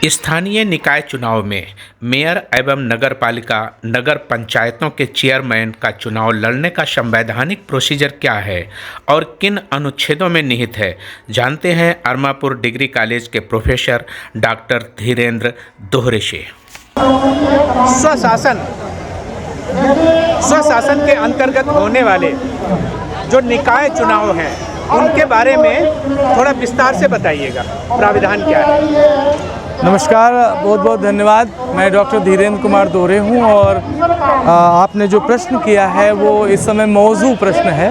स्थानीय निकाय चुनाव में मेयर एवं नगरपालिका नगर पंचायतों के चेयरमैन का चुनाव लड़ने का संवैधानिक प्रोसीजर क्या है और किन अनुच्छेदों में निहित है, जानते हैं अरमापुर डिग्री कॉलेज के प्रोफेसर डॉक्टर धीरेन्द्र दोहरे से। स्वशासन के अंतर्गत होने वाले जो निकाय चुनाव हैं उनके बारे में थोड़ा विस्तार से बताइएगा, प्राविधान क्या है। नमस्कार, बहुत बहुत धन्यवाद। मैं डॉक्टर धीरेन्द्र कुमार दोहरे हूँ और आपने जो प्रश्न किया है वो इस समय मौजू प्रश्न है,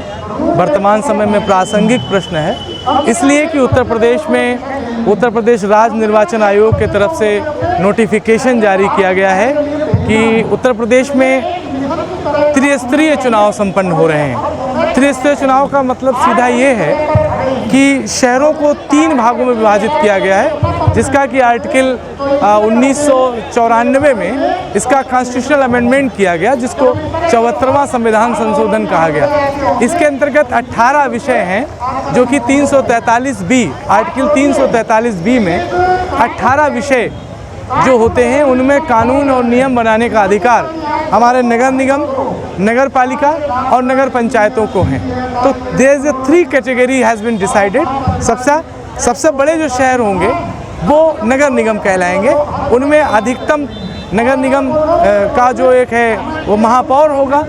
वर्तमान समय में प्रासंगिक प्रश्न है, इसलिए कि उत्तर प्रदेश राज्य निर्वाचन आयोग के तरफ से नोटिफिकेशन जारी किया गया है कि उत्तर प्रदेश में त्रिस्तरीय चुनाव संपन्न हो रहे हैं। त्रिस्तरीय चुनाव का मतलब सीधा ये है कि शहरों को 3 भागों में विभाजित किया गया है, जिसका कि आर्टिकल 1994 में इसका कॉन्स्टिट्यूशनल अमेंडमेंट किया गया, जिसको 74वां संविधान संशोधन कहा गया। इसके अंतर्गत 18 विषय हैं जो कि 343B आर्टिकल 343B में 18 विषय जो होते हैं उनमें कानून और नियम बनाने का अधिकार हमारे नगर निगम, नगर पालिका और नगर पंचायतों को हैं। तो there is 3 category has been decided. सबसे बड़े जो शहर होंगे वो नगर निगम कहलाएंगे। उनमें अधिकतम नगर निगम का जो एक है वो महापौर होगा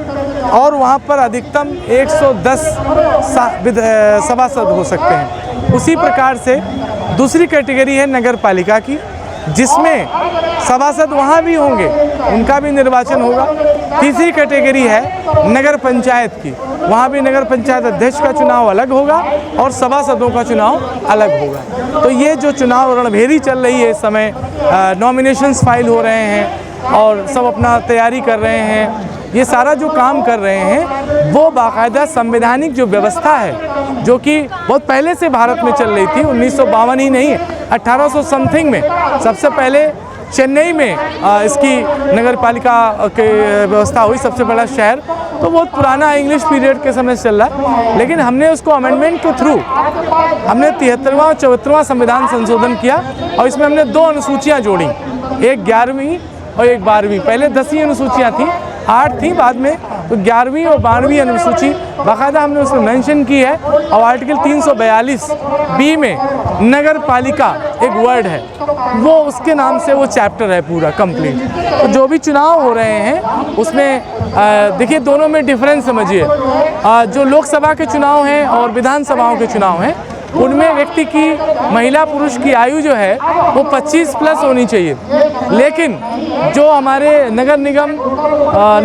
और वहाँ पर अधिकतम 110 सभासद हो सकते हैं। उसी प्रकार से दूसरी कैटेगरी है नगर पालिका की, जिसमें सभासद वहाँ भी होंगे, उनका भी निर्वाचन होगा। तीसरी कैटेगरी है नगर पंचायत की, वहाँ भी नगर पंचायत अध्यक्ष का चुनाव अलग होगा और सभासदों का चुनाव अलग होगा। तो ये जो चुनाव रणभेरी चल रही है इस समय, नॉमिनेशंस फाइल हो रहे हैं और सब अपना तैयारी कर रहे हैं, ये सारा जो काम कर रहे हैं वो बाकायदा संवैधानिक जो व्यवस्था है जो कि बहुत पहले से भारत में चल रही थी, 1952 ही नहीं, 1800 समथिंग में सबसे पहले चेन्नई में इसकी नगर पालिका की व्यवस्था हुई, सबसे बड़ा शहर। तो बहुत पुराना इंग्लिश पीरियड के समय से चल रहा है, लेकिन हमने उसको अमेंडमेंट के थ्रू हमने 73वां और 74वां संविधान संशोधन किया और इसमें हमने 2 अनुसूचियाँ जोड़ी, एक 11वीं और एक 12वीं। पहले 10वीं अनुसूचियाँ थी, 8 थी बाद में, तो 11वीं और 12वीं अनुसूची बाकायदा हमने उसमें मेंशन की है। और आर्टिकल 342B में नगर पालिका एक वर्ड है, वो उसके नाम से वो चैप्टर है पूरा कंप्लीट। तो जो भी चुनाव हो रहे हैं उसमें देखिए दोनों में डिफरेंस समझिए। जो लोकसभा के चुनाव हैं और विधानसभाओं के चुनाव हैं उनमें व्यक्ति की, महिला पुरुष की आयु जो है वो 25 प्लस होनी चाहिए, लेकिन जो हमारे नगर निगम,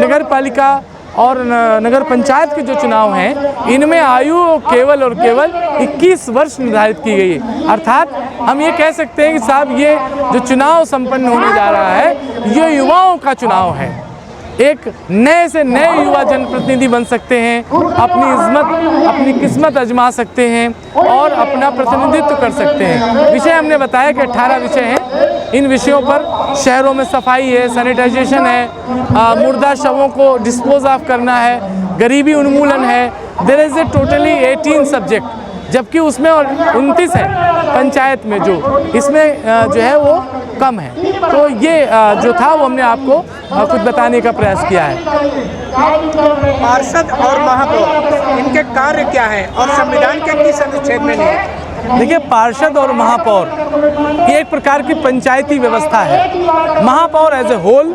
नगर पालिका और नगर पंचायत के जो चुनाव हैं इनमें आयु केवल और केवल 21 वर्ष निर्धारित की गई है। अर्थात हम ये कह सकते हैं कि साहब ये जो चुनाव संपन्न होने जा रहा है ये युवाओं का चुनाव है। एक नए से नए युवा जनप्रतिनिधि बन सकते हैं, अपनी किस्मत आजमा सकते हैं और अपना प्रतिनिधित्व कर सकते हैं। विषय हमने बताया कि 18 विषय हैं। इन विषयों पर शहरों में सफाई है, सैनिटाइजेशन है, मुर्दा शवों को डिस्पोज ऑफ करना है, गरीबी उन्मूलन है। There is a totally 18 subject, जबकि उसमें और 29 है पंचायत में, जो इसमें जो है वो कम है। तो ये जो था वो हमने आपको कुछ बताने का प्रयास किया है। पार्षद और महापौर इनके कार्य क्या है और संविधान के किस अनुच्छेद में नहीं? देखिए, पार्षद और महापौर ये एक प्रकार की पंचायती व्यवस्था है। महापौर एज ए होल,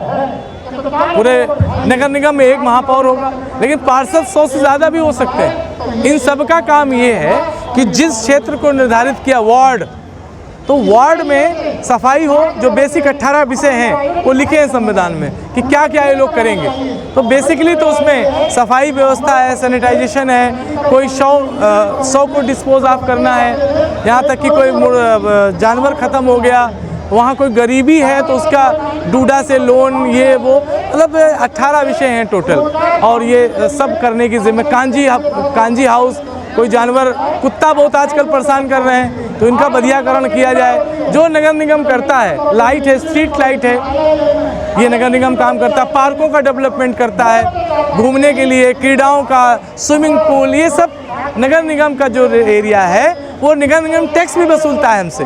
पूरे नगर निगम में एक महापौर होगा, लेकिन पार्षद 100 से ज़्यादा भी हो सकते हैं। इन सब का काम ये है कि जिस क्षेत्र को निर्धारित किया वार्ड, तो वार्ड में सफाई हो। जो बेसिक 18 विषय हैं वो लिखे हैं संविधान में कि क्या क्या ये लोग करेंगे। तो बेसिकली तो उसमें सफाई व्यवस्था है, सैनिटाइजेशन है, कोई शव को डिस्पोज ऑफ करना है, यहाँ तक कि कोई जानवर ख़त्म हो गया, वहाँ कोई गरीबी है तो उसका डूडा से लोन, ये वो, मतलब 18 विषय हैं टोटल। और ये सब करने की जिम्मे कांजी हाउस, कोई जानवर, कुत्ता बहुत आजकल परेशान कर रहे हैं तो इनका बधियाकरण किया जाए। जो नगर निगम करता है, लाइट है, स्ट्रीट लाइट है, ये नगर निगम काम करता है। पार्कों का डेवलपमेंट करता है, घूमने के लिए क्रीड़ाओं का, स्विमिंग पूल, ये सब नगर निगम का जो एरिया है वो नगर निगम टैक्स भी वसूलता है हमसे।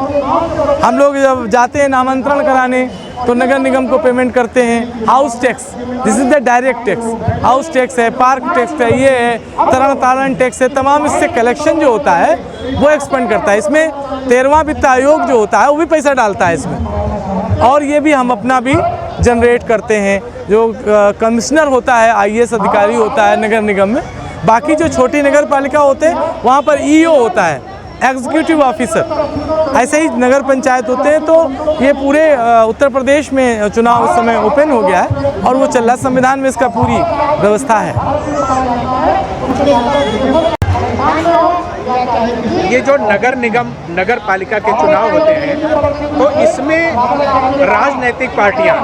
हम लोग जब जाते हैं नामांतरण कराने तो नगर निगम को पेमेंट करते हैं house tax, this is the direct tax. House tax है, पार्क टैक्स है, ये है, तरण तारण टैक्स है, तमाम इससे कलेक्शन जो होता है वो एक्सपेंड करता है। इसमें 13वां वित्त आयोग जो होता है वो भी पैसा डालता है इसमें, और ये भी हम अपना भी जनरेट करते हैं। जो कमिश्नर होता है, IAS अधिकारी होता है नगर निगम में, बाकी जो छोटी नगर पालिका होते हैं वहाँ पर EO होता है, एग्जीक्यूटिव ऑफिसर। ऐसे ही नगर पंचायत होते हैं। तो ये पूरे उत्तर प्रदेश में चुनाव उस समय ओपन हो गया है और वो चल रहा है। संविधान में इसका पूरी व्यवस्था है। ये जो नगर निगम नगर पालिका के चुनाव होते हैं तो इसमें राजनीतिक पार्टियां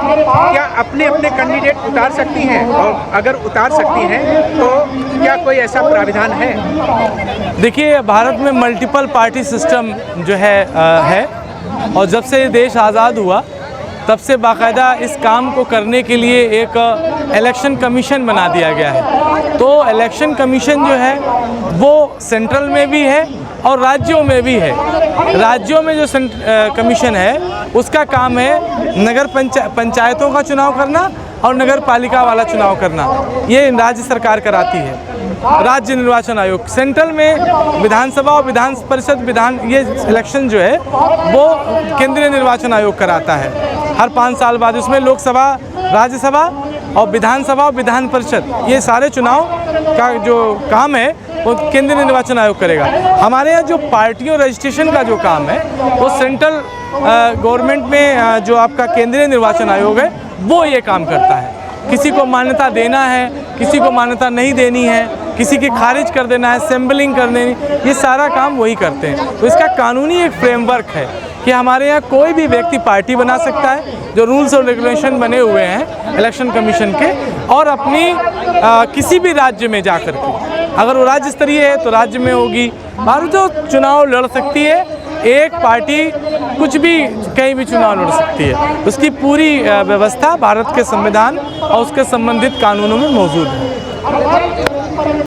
क्या अपने अपने कैंडिडेट उतार सकती हैं, और अगर उतार सकती हैं तो क्या कोई ऐसा प्राविधान है? देखिए, भारत में मल्टीपल पार्टी सिस्टम जो है और जब से देश आज़ाद हुआ तब से बाकायदा इस काम को करने के लिए एक इलेक्शन कमीशन बना दिया गया है। तो इलेक्शन कमीशन जो है वो सेंट्रल में भी है और राज्यों में भी है। राज्यों में जो कमीशन है उसका काम है नगर पंचायतों का चुनाव करना और नगर पालिका वाला चुनाव करना, ये राज्य सरकार कराती है, राज्य निर्वाचन आयोग। सेंट्रल में विधानसभा और विधान परिषद ये इलेक्शन जो है वो केंद्रीय निर्वाचन आयोग कराता है हर 5 साल बाद। उसमें लोकसभा, राज्यसभा और विधानसभा और विधान परिषद, ये सारे चुनाव का जो काम है वो केंद्रीय निर्वाचन आयोग करेगा। हमारे यहाँ जो पार्टियों रजिस्ट्रेशन का जो काम है वो सेंट्रल गवर्नमेंट में जो आपका केंद्रीय निर्वाचन आयोग है वो ये काम करता है। किसी को मान्यता देना है, किसी को मान्यता नहीं देनी है, किसी की खारिज कर देना है, सैम्पलिंग कर देनी, ये सारा काम वही करते हैं। तो इसका कानूनी एक फ्रेमवर्क है कि हमारे यहाँ कोई भी व्यक्ति पार्टी बना सकता है, जो रूल्स और रेगुलेशन बने हुए हैं इलेक्शन कमीशन के, और अपनी किसी भी राज्य में जा कर के, अगर वो राज्य स्तरीय है तो राज्य में होगी, बाहर जो चुनाव लड़ सकती है। एक पार्टी कुछ भी कहीं भी चुनाव लड़ सकती है। उसकी पूरी व्यवस्था भारत के संविधान और उसके संबंधित कानूनों में मौजूद है।